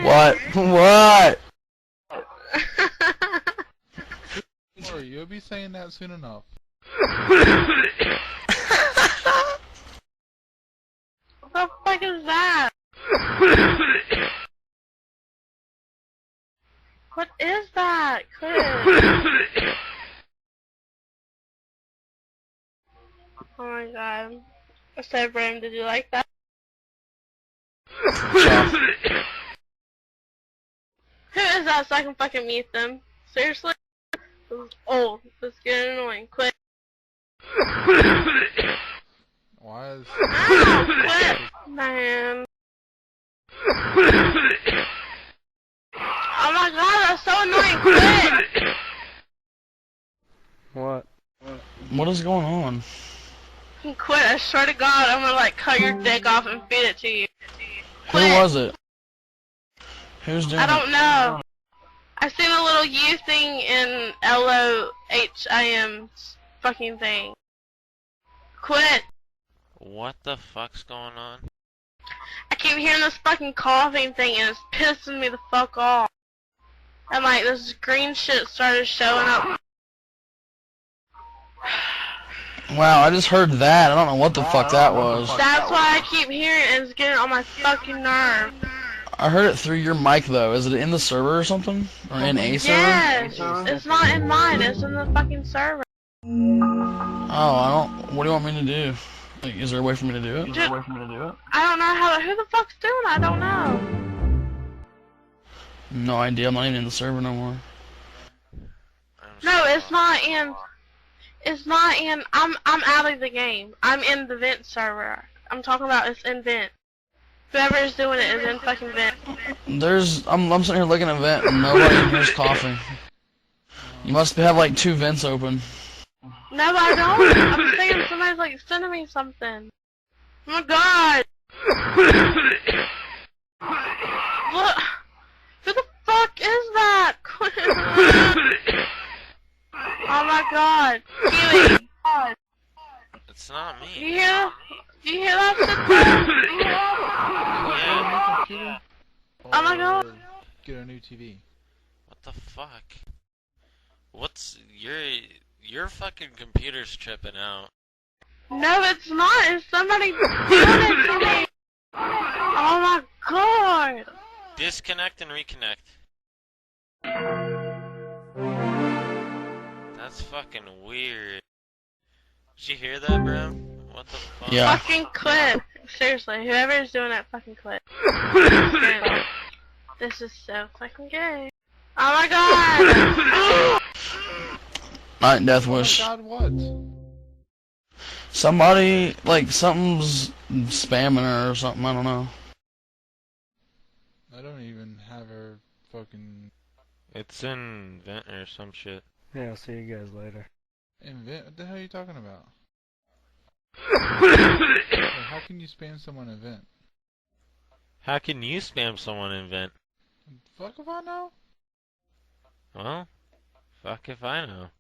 What? What? Sorry, you'll be saying that soon enough. What the fuck is that? What is that? Quit. Oh my god. So Bram, did you like that? Who is that so I can fucking mute them? Seriously? This is old. This is getting annoying. Quit. Why is... Ow, quit! Man. Oh my god, that's so annoying. Quit! What? What is going on? Quit, I swear to god, I'm gonna like cut your dick off and feed it to you. Who Quit. was it? Who's doing I it? don't know. I seen a little U thing in LOHIM's fucking thing. Quit. What the fuck's going on? I keep hearing this fucking coughing thing and it's pissing me the fuck off. And like this green shit started showing up. Wow, I just heard that. I don't know what the fuck that was. That's why I keep hearing it and it's getting on my fucking nerve. I heard it through your mic though. Is it in the server or something? Or in a server? Yes, it's not in mine, it's in the fucking server. Oh, I don't... What do you want me to do? Like, is there a way for me to do it? I don't know how... Who the fuck's doing it? I don't know. No idea. I'm not even in the server no more. No, it's not in... It's not in... I'm out of the game. I'm in the vent server. I'm talking about it's in vent. Whoever is doing it is in fucking vent. I'm sitting here looking at vent and nobody in here is coughing. You must have like 2 vents open. No, I don't. I'm saying somebody's like sending me something. Oh my god. What? Who the fuck is that? Oh my god. Kiwi. It's not me. Do you hear that shit though? Yeah. Oh my god. Get a new TV. What the fuck? What's your fucking computer's tripping out? No, it's not. It's somebody doing it to me. Oh my god. Disconnect and reconnect. That's fucking weird. Did you hear that, bro? What the fuck? Yeah. Fucking quit. Seriously, whoever is doing that, fucking quit. This is so fucking gay. Oh my god! Alright, Death Wish. Oh my god, what? Somebody, like, something's spamming her or something, I don't know. I don't even have her fucking... It's in vent or some shit. Yeah, I'll see you guys later. Invent? What the hell are you talking about? Like, how can you spam someone in vent? How can you spam someone in vent? Fuck if I know? Well, fuck if I know.